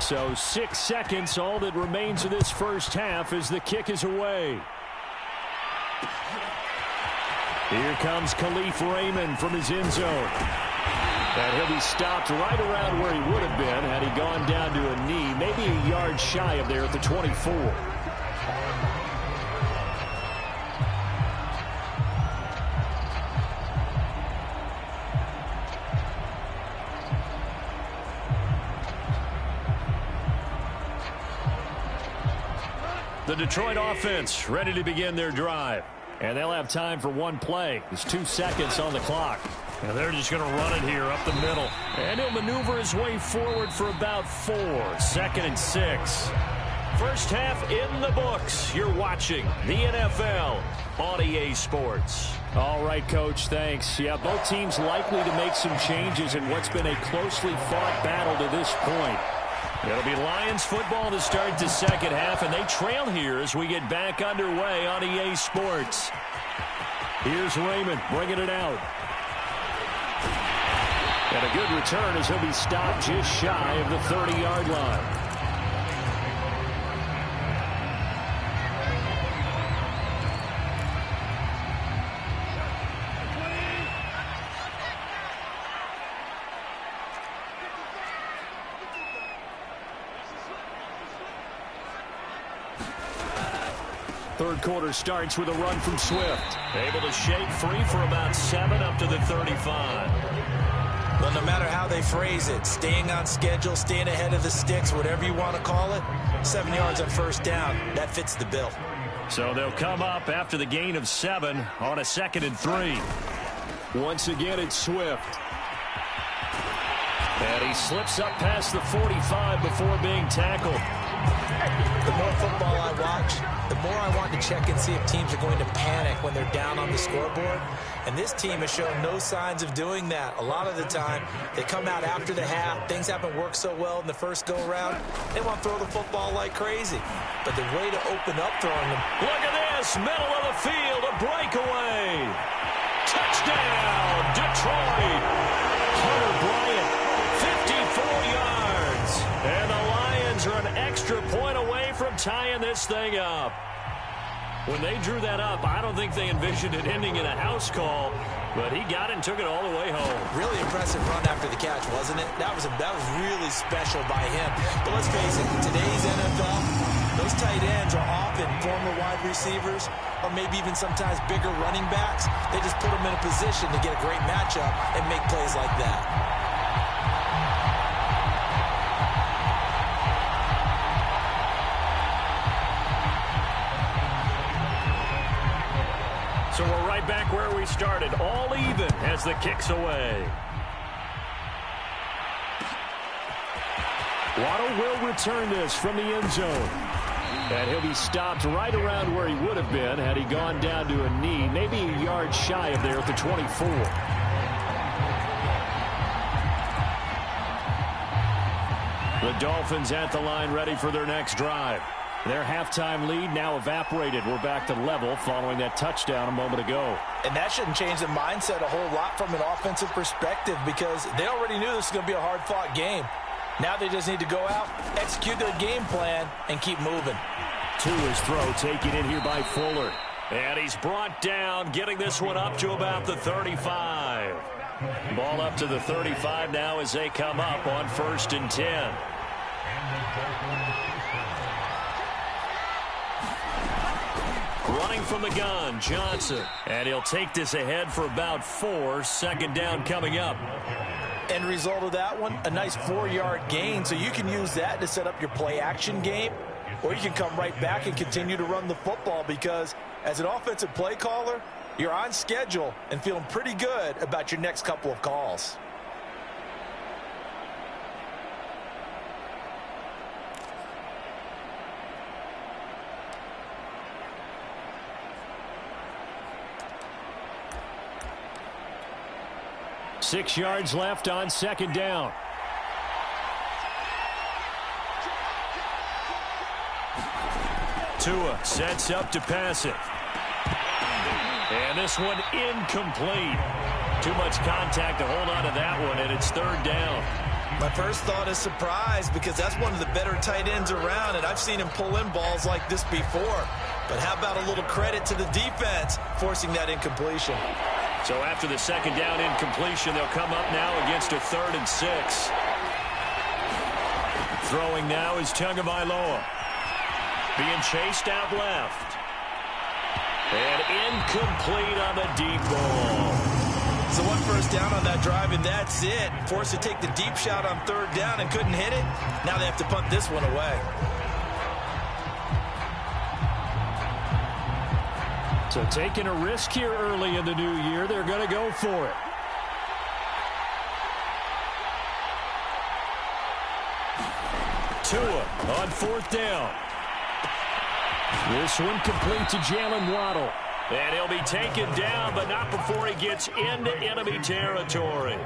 So 6 seconds, all that remains of this first half as the kick is away. Here comes Khalif Raymond from his end zone. And he'll be stopped right around where he would have been had he gone down to a knee, maybe a yard shy of there at the 24. The Detroit offense ready to begin their drive. And they'll have time for one play. There's 2 seconds on the clock. And they're just going to run it here up the middle. And he'll maneuver his way forward for about 4. 2nd and 6. First half in the books. You're watching the NFL on EA Sports. All right, Coach, thanks. Yeah, both teams likely to make some changes in what's been a closely fought battle to this point. It'll be Lions football to start the second half, and they trail here as we get back underway on EA Sports. Here's Raymond bringing it out. And a good return as he'll be stopped just shy of the 30-yard line. Third quarter starts with a run from Swift. Able to shake free for about 7 up to the 35. Well, no matter how they phrase it, staying on schedule, staying ahead of the sticks, whatever you want to call it, 7 yards on first down, that fits the bill. So they'll come up after the gain of 7 on a 2nd and 3. Once again, it's Swift. And he slips up past the 45 before being tackled. The more football I watch, the more I want to check and see if teams are going to panic when they're down on the scoreboard. And this team has shown no signs of doing that. A lot of the time, they come out after the half. Things haven't worked so well in the first go-around. They want to throw the football like crazy. But the way to open up throwing them. Look at this, middle of the field, a breakaway. Touchdown, Detroit. Hunter Bryant, 54 yards. And the Lions are an extra point away from tying this thing up. When they drew that up, I don't think they envisioned it ending in a house call, but he got it and took it all the way home. Really impressive run after the catch, wasn't it? That was really special by him. But let's face it, in today's NFL, those tight ends are often former wide receivers or maybe even sometimes bigger running backs. They just put them in a position to get a great matchup and make plays like that. So we're right back where we started, all even as the kick's away. Waddle will return this from the end zone. And he'll be stopped right around where he would have been had he gone down to a knee, maybe a yard shy of there at the 24. The Dolphins at the line ready for their next drive. Their halftime lead now evaporated. We're back to level following that touchdown a moment ago. And that shouldn't change the mindset a whole lot from an offensive perspective because they already knew this was going to be a hard-fought game. Now they just need to go out, execute their game plan, and keep moving. To his throw, taken in here by Fuller. And he's brought down, getting this one up to about the 35. Ball up to the 35 now as they come up on 1st and 10. Running from the gun, Johnson. And he'll take this ahead for about 4. 2nd down coming up. End result of that one, a nice 4-yard gain. So you can use that to set up your play-action game. Or you can come right back and continue to run the football because as an offensive play caller, you're on schedule and feeling pretty good about your next couple of calls. Six yards left on 2nd down. Tua sets up to pass it. And this one incomplete. Too much contact to hold on to that one, and it's 3rd down. My first thought is surprise because that's one of the better tight ends around, and I've seen him pull in balls like this before. But how about a little credit to the defense forcing that incompletion? So after the second down incompletion, they'll come up now against a 3rd and 6. Throwing now is Tagovailoa. Being chased out left. And incomplete on the deep ball. So one first down on that drive, and that's it. Forced to take the deep shot on 3rd down and couldn't hit it. Now they have to punt this one away. So taking a risk here early in the new year, they're going to go for it. Tua on 4th down. This one complete to Jalen Waddle. And he'll be taken down, but not before he gets into enemy territory.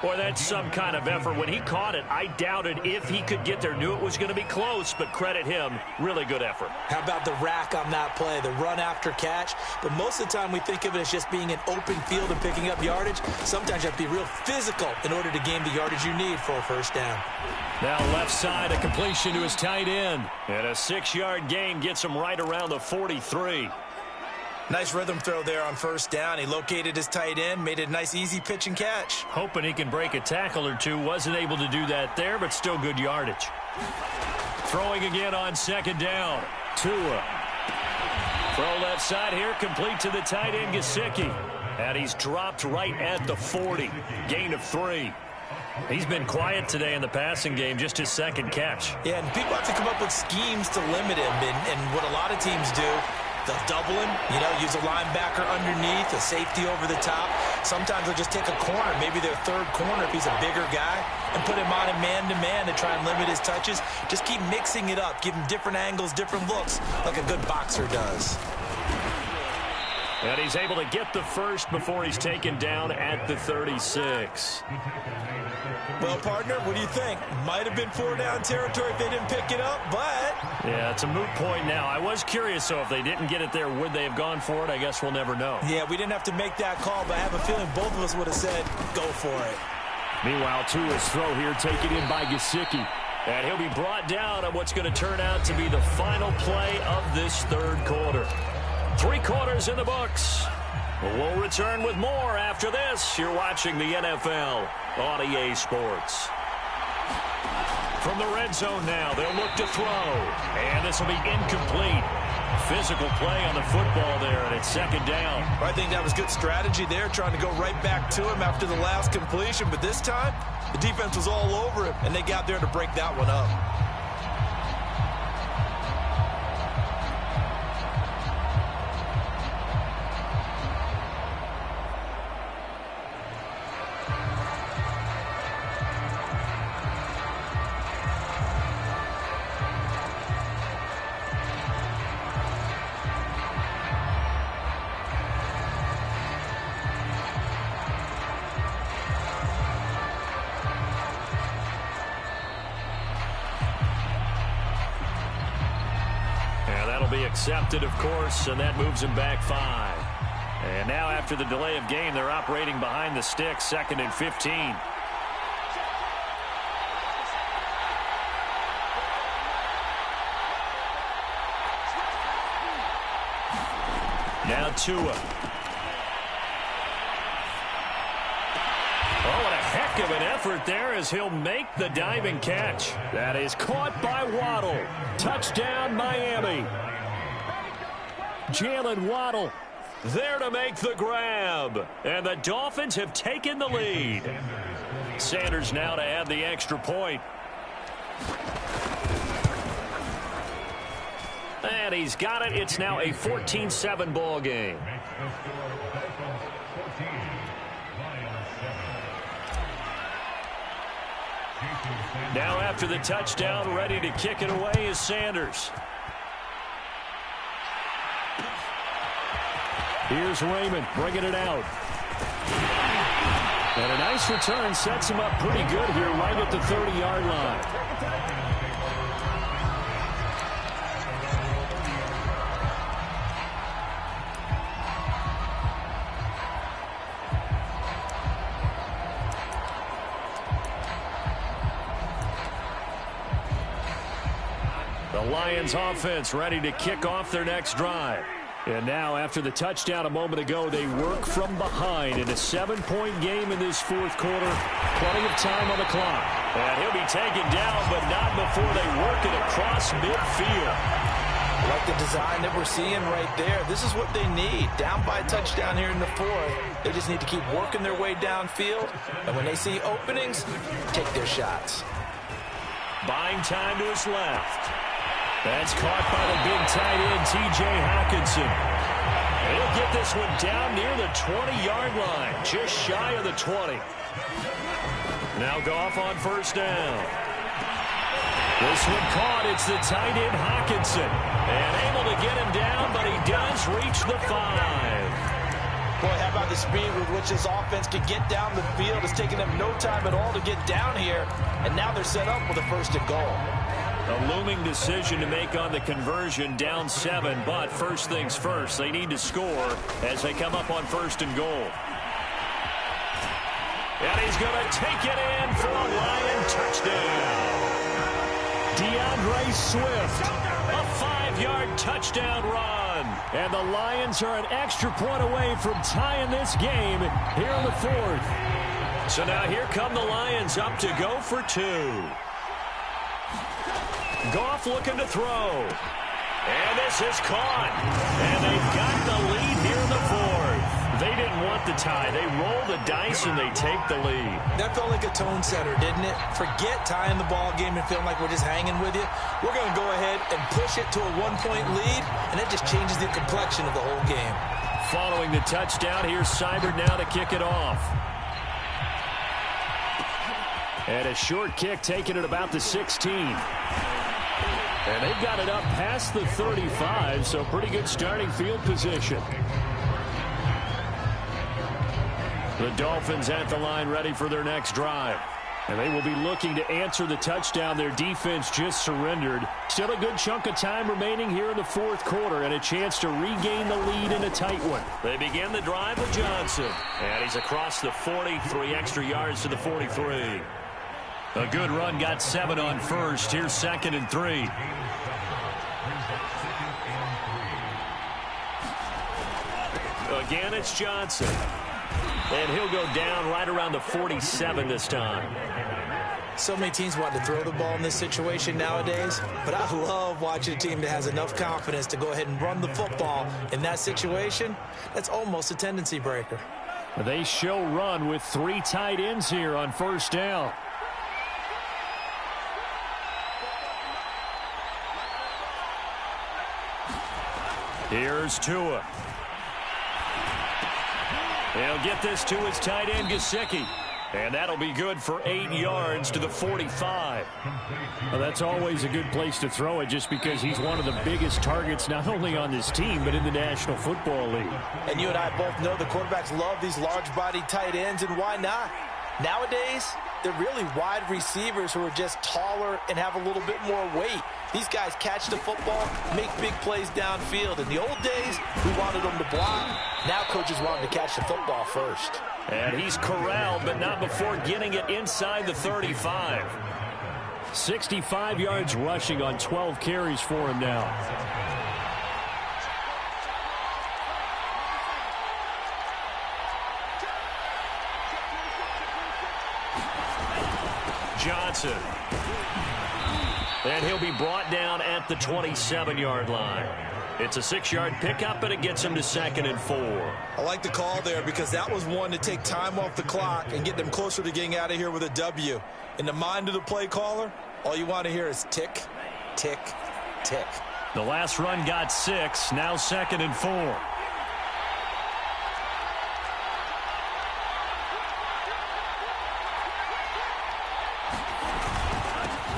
Boy, that's some kind of effort. When he caught it, I doubted if he could get there. Knew it was going to be close, but credit him. Really good effort. How about the rack on that play, the run after catch? But most of the time we think of it as just being an open field and picking up yardage. Sometimes you have to be real physical in order to gain the yardage you need for a first down. Now left side, a completion to his tight end. And a 6-yard gain gets him right around the 43. Nice rhythm throw there on first down. He located his tight end, made it a nice easy pitch and catch. Hoping he can break a tackle or two. Wasn't able to do that there, but still good yardage. Throwing again on 2nd down. Tua. Throw left side here, complete to the tight end, Gesicki. And he's dropped right at the 40. Gain of 3. He's been quiet today in the passing game, just his 2nd catch. Yeah, and people have to come up with schemes to limit him. And what a lot of teams do, they'll double him, use a linebacker underneath, a safety over the top. Sometimes they'll just take a corner, maybe their 3rd corner if he's a bigger guy, and put him on a man-to-man to try and limit his touches. Just keep mixing it up, give him different angles, different looks, like a good boxer does. And he's able to get the first before he's taken down at the 36. Well, partner, what do you think? Might have been 4-down territory if they didn't pick it up, but... Yeah, it's a moot point now. I was curious, so if they didn't get it there, would they have gone for it? I guess we'll never know. Yeah, we didn't have to make that call, but I have a feeling both of us would have said, go for it. Meanwhile, Tua's throw here taken in by Gesicki. And he'll be brought down on what's going to turn out to be the final play of this 3rd quarter. 3 quarters in the books. We'll return with more after this. You're watching the NFL on EA Sports. From the red zone now, they'll look to throw. And this will be incomplete. Physical play on the football there, and it's 2nd down. I think that was good strategy there, trying to go right back to him after the last completion. But this time, the defense was all over him, and they got there to break that one up. Be accepted, of course, and that moves him back 5. And now after the delay of game, they're operating behind the sticks, 2nd and 15. Now Tua. Oh, what a heck of an effort there as he'll make the diving catch. That is caught by Waddle. Touchdown, Miami. Jalen Waddle there to make the grab. And the Dolphins have taken the lead. Sanders now to add the extra point. And he's got it. It's now a 14-7 ball game. Now after the touchdown, ready to kick it away is Sanders. Here's Raymond bringing it out. And a nice return sets him up pretty good here right at the 30-yard line. The Lions offense ready to kick off their next drive. And now, after the touchdown a moment ago, they work from behind in a 7-point game in this fourth quarter. Plenty of time on the clock. And he'll be taken down, but not before they work it across midfield. Like the design that we're seeing right there. This is what they need. Down by a touchdown here in the fourth. They just need to keep working their way downfield. And when they see openings, take their shots. Buying time to his left. That's caught by the big tight end, T.J. Hockenson. He'll get this one down near the 20-yard line, just shy of the 20. Now Goff on first down. This one caught. It's the tight end, Hockenson. And able to get him down, but he does reach the 5. Boy, how about the speed with which this offense can get down the field? It's taking them no time at all to get down here. And now they're set up with a first and goal. A looming decision to make on the conversion, down 7, but first things first, they need to score as they come up on first and goal. And he's going to take it in for a Lion touchdown. DeAndre Swift, a 5-yard touchdown run. And the Lions are an extra point away from tying this game here in the fourth. So now here come the Lions up to go for 2. Goff looking to throw. And this is caught. And they've got the lead here in the fourth. They didn't want the tie. They roll the dice and they take the lead. That felt like a tone setter, didn't it? Forget tying the ball game and feeling like we're just hanging with you. We're going to go ahead and push it to a 1-point lead, and it just changes the complexion of the whole game. Following the touchdown, here's Seibert now to kick it off. And a short kick taken at about the 16. And they've got it up past the 35, so pretty good starting field position. The Dolphins at the line ready for their next drive. And they will be looking to answer the touchdown their defense just surrendered. Still a good chunk of time remaining here in the fourth quarter and a chance to regain the lead in a tight one. They begin the drive with Johnson. And he's across the 40, 3 extra yards to the 43. A good run, got 7 on first. Here's 2nd and 3. Again, it's Johnson. And he'll go down right around the 47 this time. So many teams want to throw the ball in this situation nowadays, but I love watching a team that has enough confidence to go ahead and run the football in that situation. That's almost a tendency breaker. They show run with 3 tight ends here on first down. Here's Tua. He'll get this to his tight end, Gesicki. And that'll be good for 8 yards to the 45. Well, that's always a good place to throw it just because he's one of the biggest targets not only on this team but in the National Football League. And you and I both know the quarterbacks love these large-bodied tight ends, and why not? Nowadays, they're really wide receivers who are just taller and have a little bit more weight. These guys catch the football, make big plays downfield. In the old days, we wanted them to block. Now coaches want them to catch the football first. And he's corralled, but not before getting it inside the 35. 65 yards rushing on 12 carries for him now. Johnson. And he'll be brought down at the 27-yard line. It's a 6-yard pickup, and it gets him to 2nd and 4. I like the call there because that was one to take time off the clock and get them closer to getting out of here with a W. In the mind of the play caller, all you want to hear is tick, tick, tick. The last run got 6, now 2nd and 4.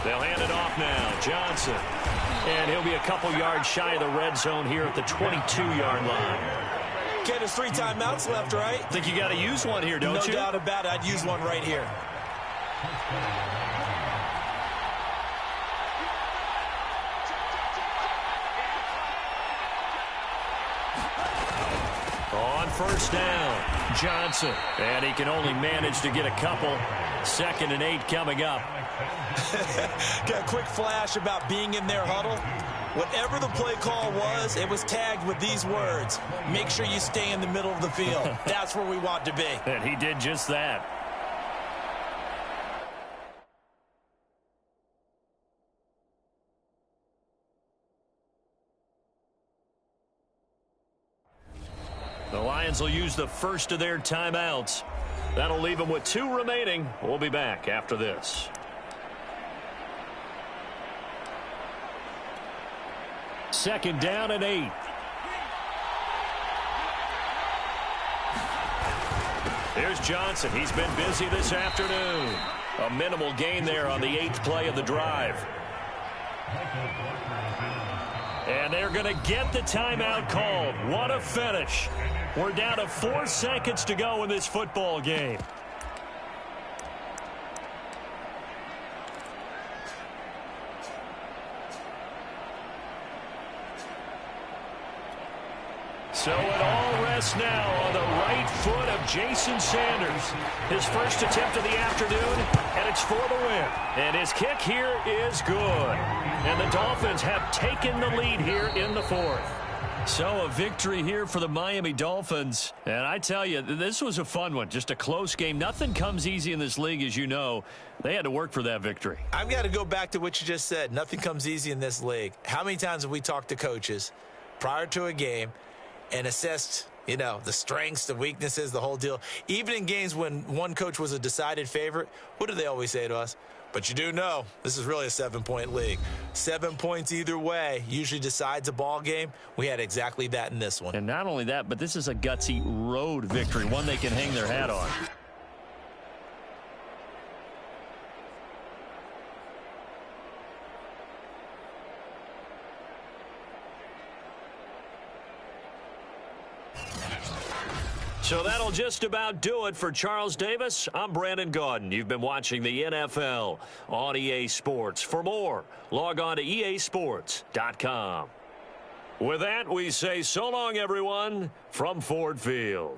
They'll hand it off now. Johnson. And he'll be a couple yards shy of the red zone here at the 22-yard line. Okay, there's 3 timeouts left, right? Think you got to use one here, don't you? No doubt about it. I'd use one right here. On first down, Johnson. And he can only manage to get a couple. 2nd and 8 coming up. Got a quick flash about being in their huddle. Whatever the play call was, it was tagged with these words: make sure you stay in the middle of the field. That's where we want to be. And he did just that. The Lions will use the first of their timeouts. That'll leave them with 2 remaining. We'll be back after this. Second down and 8. Here's Johnson. He's been busy this afternoon. A minimal gain there on the 8th play of the drive. And they're going to get the timeout called. What a finish. We're down to 4 seconds to go in this football game. So it all rests now on the right foot of Jason Sanders. His first attempt of the afternoon, and it's for the win. And his kick here is good. And the Dolphins have taken the lead here in the 4th. So a victory here for the Miami Dolphins. And I tell you, this was a fun one. Just a close game. Nothing comes easy in this league, as you know. They had to work for that victory. I've got to go back to what you just said. Nothing comes easy in this league. How many times have we talked to coaches prior to a game and assessed, you know, the strengths, the weaknesses, the whole deal? Even in games when one coach was a decided favorite, what do they always say to us? But you do know this is really a 7-point league. 7 points either way usually decides a ball game. We had exactly that in this one. And not only that, but this is a gutsy road victory, one they can hang their hat on. So that'll just about do it for Charles Davis. I'm Brandon Gaudin. You've been watching the NFL on EA Sports. For more, log on to easports.com. With that, we say so long, everyone, from Ford Field.